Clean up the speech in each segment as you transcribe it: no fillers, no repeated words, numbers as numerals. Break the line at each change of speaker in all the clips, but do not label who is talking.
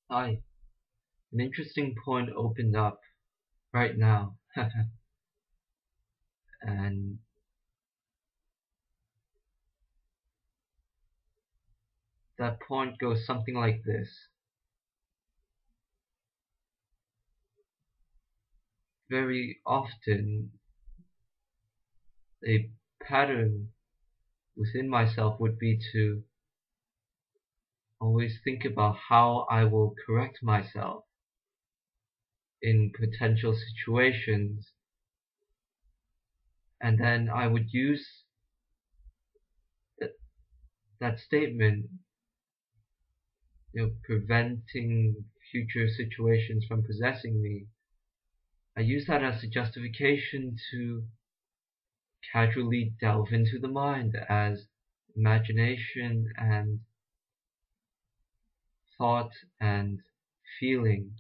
Hi, an interesting point opened up right now, and that point goes something like this. Very often, a pattern within myself would be to always think about how I will correct myself in potential situations, and then I would use that, that statement, preventing future situations from possessing me. I use that as a justification to casually delve into the mind as imagination and thought and feeling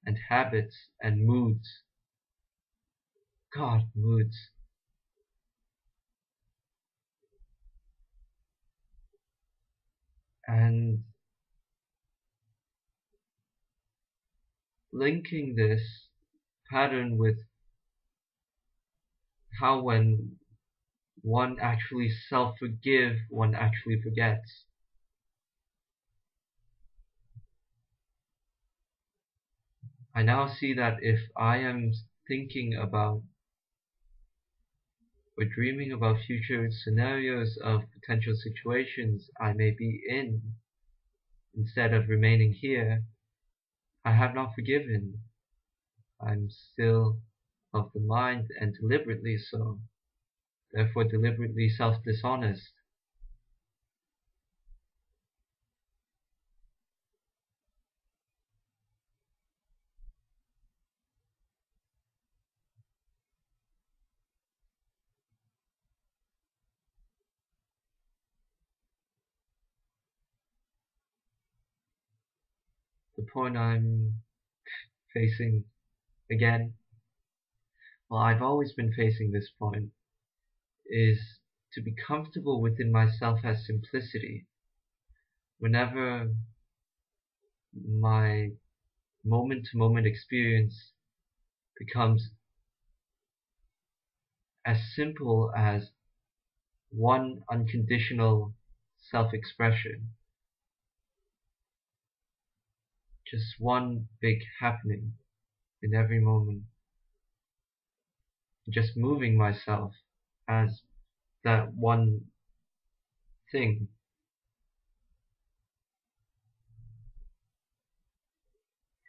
and habits and moods. God, moods. And linking this pattern with how when one actually self-forgive, one actually forgets. I now see that if I am thinking about or dreaming about future scenarios of potential situations I may be in, instead of remaining here, I have not forgiven. I'm still of the mind and deliberately so, therefore deliberately self-dishonest. The point I'm facing again, well, I've always been facing this point, is to be comfortable within myself as simplicity. Whenever my moment-to-moment experience becomes as simple as one unconditional self-expression, just one big happening in every moment, just moving myself as that one thing.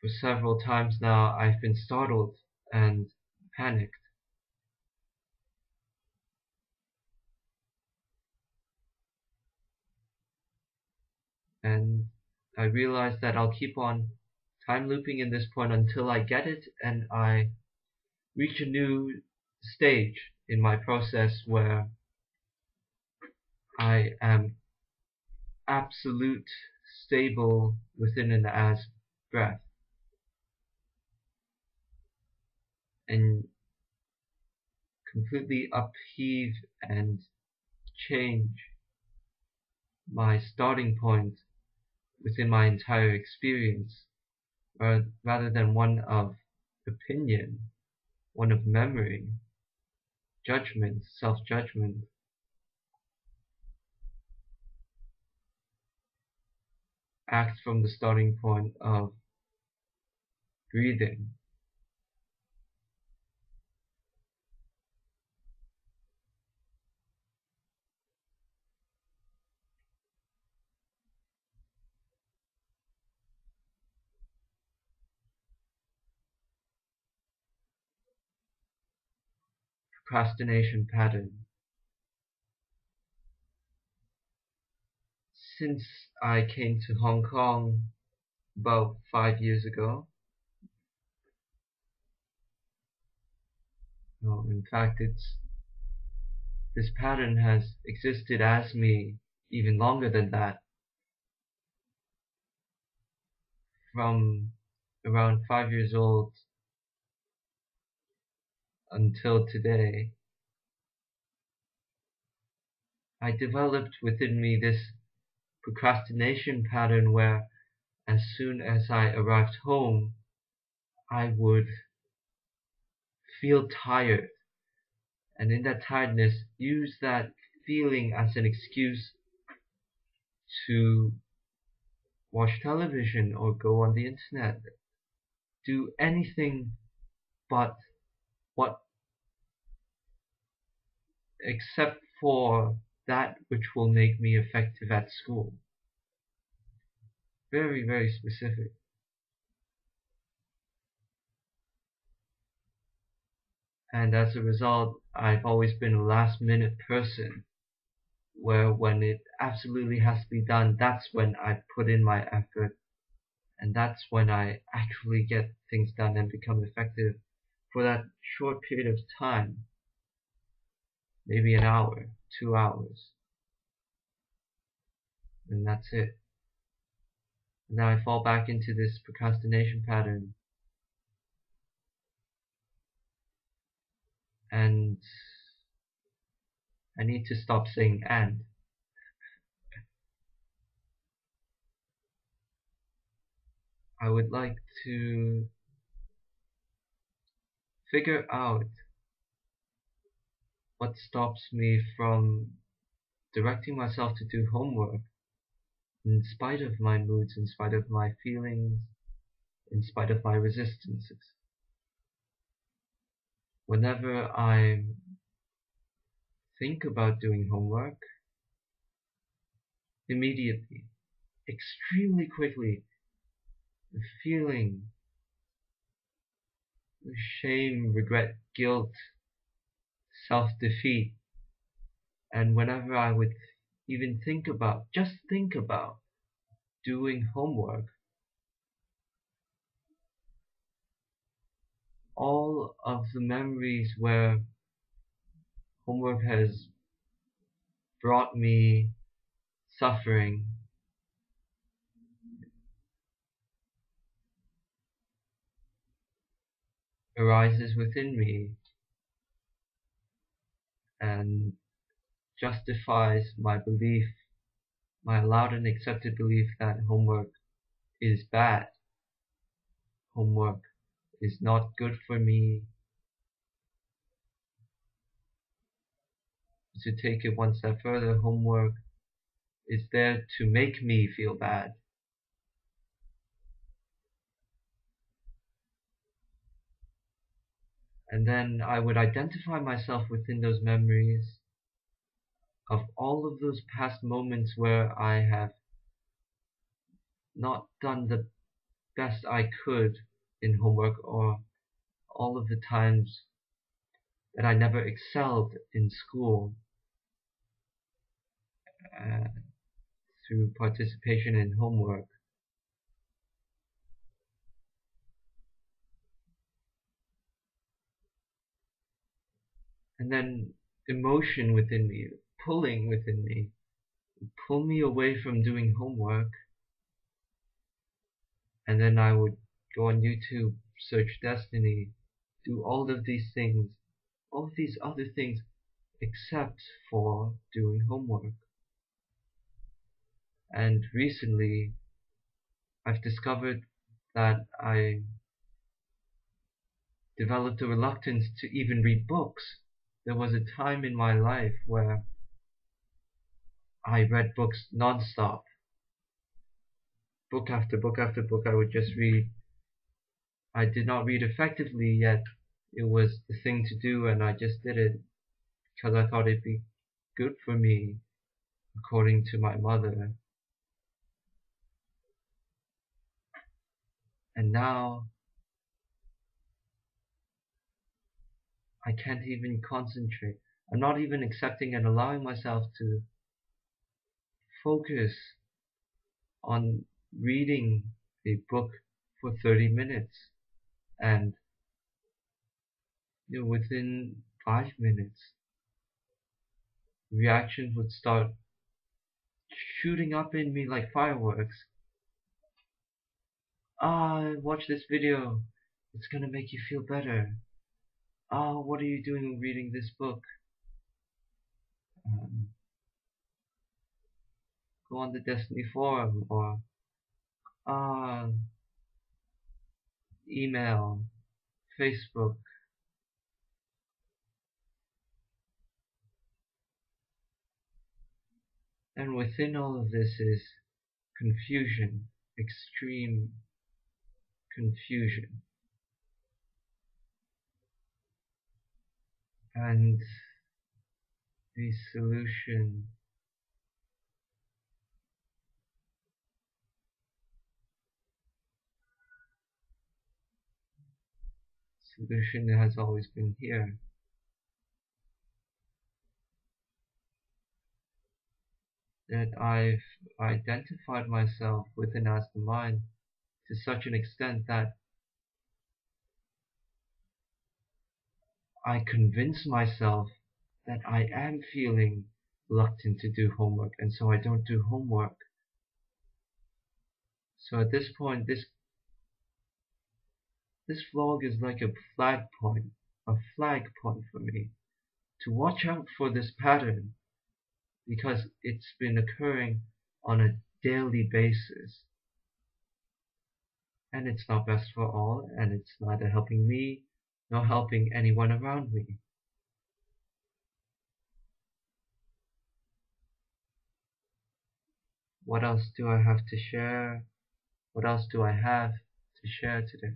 For several times now, I've been startled and panicked, and I realize that I'll keep on time looping in this point until I get it and I reach a new stage in my process where I am absolute stable within an as breath and completely upheave and change my starting point within my entire experience, rather than one of opinion, one of memory, judgment, self-judgment, act from the starting point of breathing. Procrastination pattern. Since I came to Hong Kong about 5 years ago, no, in fact, this pattern has existed as me even longer than that. From around 5 years old until today, I developed within me this procrastination pattern where as soon as I arrived home, I would feel tired, and in that tiredness, use that feeling as an excuse to watch television or go on the internet, do anything but what, except for that which will make me effective at school. Very, very specific. And as a result, I've always been a last minute person, where when it absolutely has to be done, that's when I put in my effort, and that's when I actually get things done and become effective for that short period of time, maybe an hour, 2 hours, and that's it. And then I fall back into this procrastination pattern, and I need to stop saying and. I would like to figure out what stops me from directing myself to do homework in spite of my moods, in spite of my feelings, in spite of my resistances. Whenever I think about doing homework, immediately, extremely quickly, the feeling, the shame, regret, guilt, self-defeat, and whenever I would even just think about doing homework, all of the memories where homework has brought me suffering arises within me and justifies my belief, my allowed and accepted belief that homework is bad. Homework is not good for me. To take it one step further, homework is there to make me feel bad. And then I would identify myself within those memories of all of those past moments where I have not done the best I could in homework, or all of the times that I never excelled in school uh, through participation in homework. And then emotion within me, pulling within me, pull me away from doing homework. And then I would go on YouTube, search destiny, do all of these things, all of these other things, except for doing homework. And recently, I've discovered that I developed a reluctance to even read books. There was a time in my life where I read books non-stop. Book after book after book I would just read. I did not read effectively, yet it was the thing to do, and I just did it because I thought it'd be good for me, according to my mother. And now I can't even concentrate. I'm not even accepting and allowing myself to focus on reading a book for 30 minutes. And within 5 minutes, reactions would start shooting up in me like fireworks. Watch this video. It's gonna make you feel better. What are you doing reading this book? Go on the Destiny forum, or uh, email, Facebook, and within all of this is confusion, extreme confusion. And the solution has always been here. That I've identified myself within as the mind to such an extent that I convince myself that I am feeling reluctant to do homework, and so I don't do homework. So at this point, this vlog is like a flag point for me to watch out for this pattern, because it's been occurring on a daily basis, and it's not best for all, and it's neither helping me nor helping anyone around me. What else do I have to share? What else do I have to share today?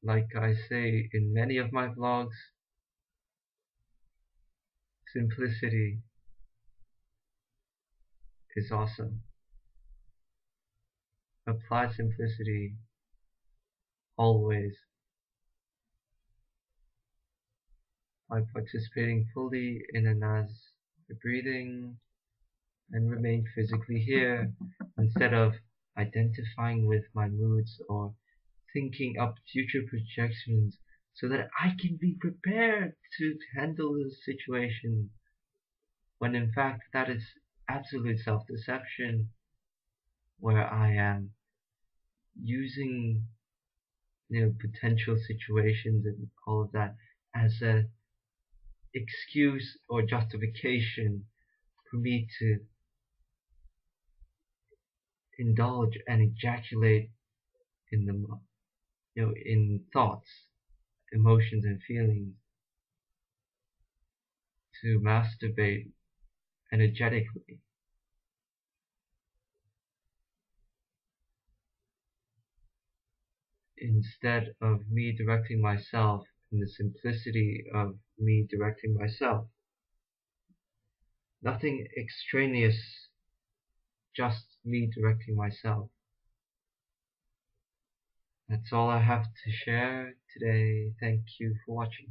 Like I say in many of my vlogs, simplicity is awesome. Apply simplicity always by participating fully in and as the breathing, and remain physically here instead of identifying with my moods or thinking up future projections so that I can be prepared to handle the situation, when in fact that is absolute self-deception, where I am using potential situations and all of that as a excuse or justification for me to indulge and ejaculate in the in thoughts, emotions, and feelings, to masturbate energetically instead of me directing myself in the simplicity of me directing myself. Nothing extraneous, just me directing myself. That's all I have to share today. Thank you for watching.